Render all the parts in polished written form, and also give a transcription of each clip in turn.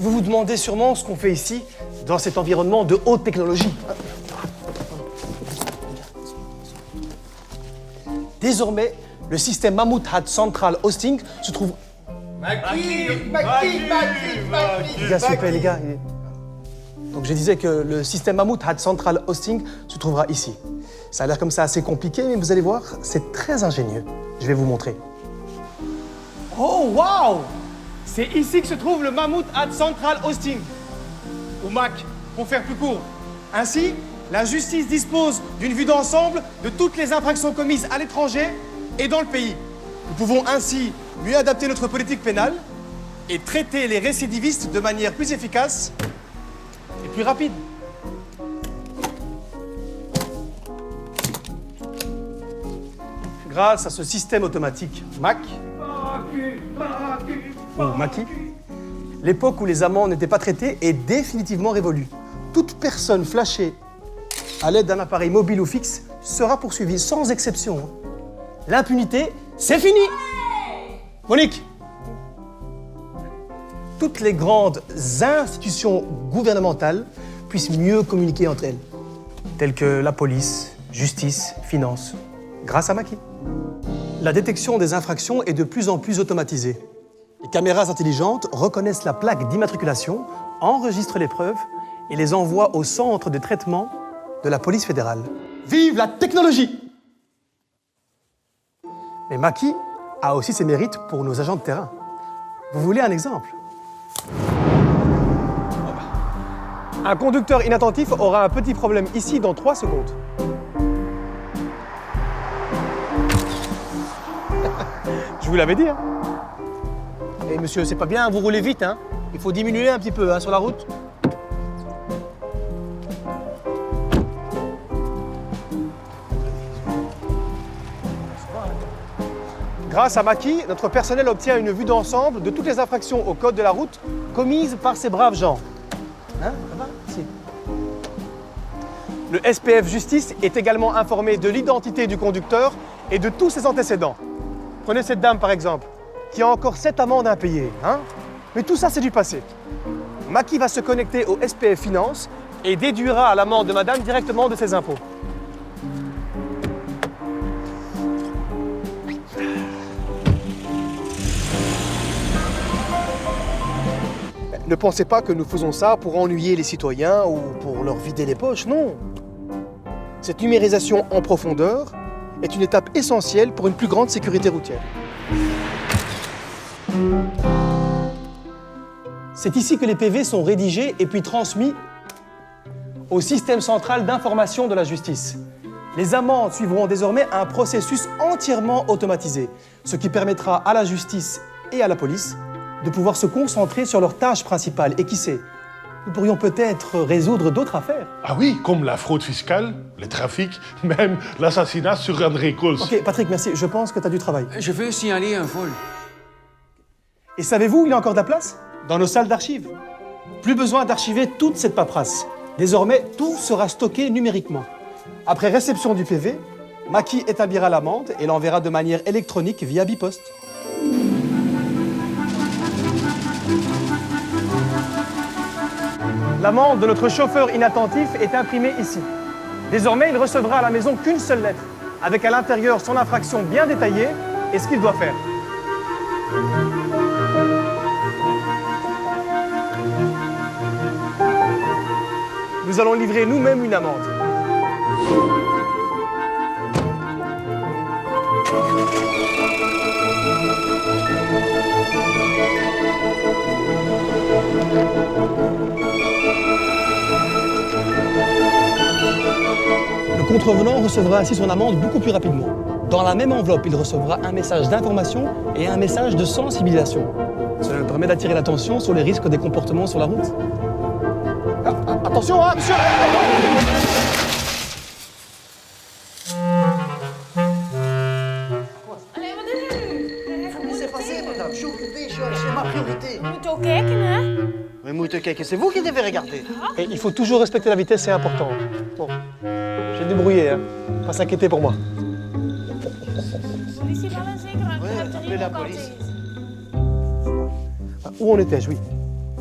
Vous vous demandez sûrement ce qu'on fait ici, dans cet environnement de haute technologie. Désormais, le système Mammoth Hat Central Hosting se trouve... Les gars, s'il vous plaît, les gars. Donc je disais que le système Mammoth Hat Central Hosting se trouvera ici. Ça a l'air comme ça assez compliqué, mais vous allez voir, c'est très ingénieux. Je vais vous montrer. Oh, waouh! C'est ici que se trouve le Mammoth Hat Central Hosting, ou MAC, pour faire plus court. Ainsi, la justice dispose d'une vue d'ensemble de toutes les infractions commises à l'étranger et dans le pays. Nous pouvons ainsi mieux adapter notre politique pénale et traiter les récidivistes de manière plus efficace et plus rapide. Grâce à ce système automatique MAC, ou Maki, l'époque où les amendes n'étaient pas traitées est définitivement révolue. Toute personne flashée à l'aide d'un appareil mobile ou fixe sera poursuivie sans exception. L'impunité, c'est fini! Monique! Toutes les grandes institutions gouvernementales puissent mieux communiquer entre elles, telles que la police, justice, finances, grâce à Maki. La détection des infractions est de plus en plus automatisée. Les caméras intelligentes reconnaissent la plaque d'immatriculation, enregistrent les preuves et les envoient au centre de traitement de la police fédérale. Vive la technologie! Mais Maki a aussi ses mérites pour nos agents de terrain. Vous voulez un exemple? Un conducteur inattentif aura un petit problème ici dans 3 secondes. Je vous l'avais dit, hein. Et monsieur, c'est pas bien, vous roulez vite, hein. Il faut diminuer un petit peu, hein, sur la route. Grâce à Maki, notre personnel obtient une vue d'ensemble de toutes les infractions au code de la route commises par ces braves gens. Hein, ça va? Si. Le SPF Justice est également informé de l'identité du conducteur et de tous ses antécédents. Prenez cette dame, par exemple, qui a encore 7 amendes impayées. Hein? Mais tout ça, c'est du passé. Maki va se connecter au SPF Finance et déduira l'amende de madame directement de ses impôts. Ne pensez pas que nous faisons ça pour ennuyer les citoyens ou pour leur vider les poches, non. Cette numérisation en profondeur est une étape essentielle pour une plus grande sécurité routière. C'est ici que les PV sont rédigés et puis transmis au système central d'information de la justice. Les amendes suivront désormais un processus entièrement automatisé, ce qui permettra à la justice et à la police de pouvoir se concentrer sur leurs tâches principales. Et qui sait, nous pourrions peut-être résoudre d'autres affaires. Ah oui, comme la fraude fiscale, le trafic, même l'assassinat sur André Cols. Ok, Patrick, merci. Je pense que tu as du travail. Je veux signaler un vol. Et savez-vous où il y a encore de la place? Dans nos salles d'archives. Plus besoin d'archiver toute cette paperasse. Désormais, tout sera stocké numériquement. Après réception du PV, Maki établira l'amende et l'enverra de manière électronique via Bipost. L'amende de notre chauffeur inattentif est imprimée ici. Désormais, il recevra à la maison qu'une seule lettre, avec à l'intérieur son infraction bien détaillée et ce qu'il doit faire. Nous allons livrer nous-mêmes une amende. Le contrevenant recevra ainsi son amende beaucoup plus rapidement. Dans la même enveloppe, il recevra un message d'information et un message de sensibilisation. Cela nous permet d'attirer l'attention sur les risques des comportements sur la route. Attention, hein, monsieur! Laissez passer, madame. Je suis occupé, c'est ma priorité. Moet ook kijken, hè? Mais moet kijken, c'est vous qui devez regarder. Et il faut toujours respecter la vitesse, c'est important. Bon, j'ai débrouillé, hein. Pas s'inquiéter pour moi. Politie wel en zeker, Ouais, je hebt er appelez hier la ook al police. tegen. Où en étais-je, oui.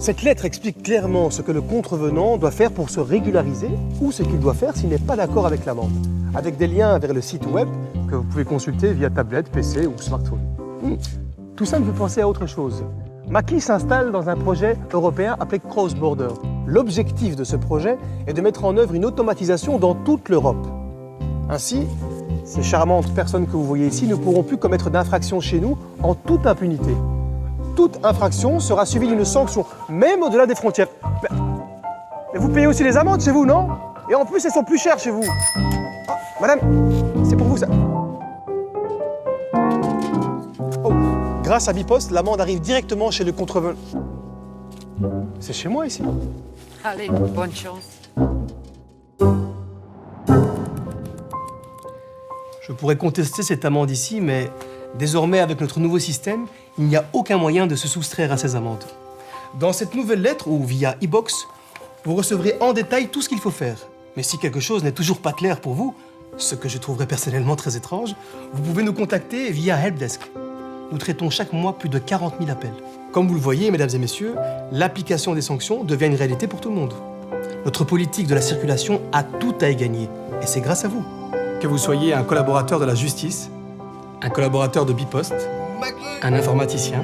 Cette lettre explique clairement ce que le contrevenant doit faire pour se régulariser ou ce qu'il doit faire s'il n'est pas d'accord avec l'amende, avec des liens vers le site web que vous pouvez consulter via tablette, PC ou smartphone. Tout ça me fait penser à autre chose. Maki s'installe dans un projet européen appelé Cross Border. L'objectif de ce projet est de mettre en œuvre une automatisation dans toute l'Europe. Ainsi, ces charmantes personnes que vous voyez ici ne pourront plus commettre d'infractions chez nous en toute impunité. Toute infraction sera suivie d'une sanction, même au-delà des frontières. Mais vous payez aussi les amendes chez vous, non? Et en plus, elles sont plus chères chez vous. Ah, madame, c'est pour vous ça. Oh, grâce à Bipost, l'amende arrive directement chez le contrevenant. C'est chez moi ici. Allez, bonne chance. Je pourrais contester cette amende ici, mais désormais, avec notre nouveau système, il n'y a aucun moyen de se soustraire à ces amendes. Dans cette nouvelle lettre, ou via e-box, vous recevrez en détail tout ce qu'il faut faire. Mais si quelque chose n'est toujours pas clair pour vous, ce que je trouverais personnellement très étrange, vous pouvez nous contacter via Helpdesk. Nous traitons chaque mois plus de 40 000 appels. Comme vous le voyez, mesdames et messieurs, l'application des sanctions devient une réalité pour tout le monde. Notre politique de la circulation a tout à y gagner, et c'est grâce à vous. Que vous soyez un collaborateur de la justice, un collaborateur de Bipost, un informaticien,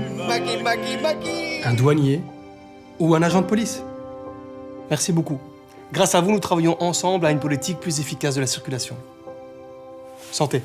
un douanier ou un agent de police. Merci beaucoup. Grâce à vous, nous travaillons ensemble à une politique plus efficace de la circulation. Santé.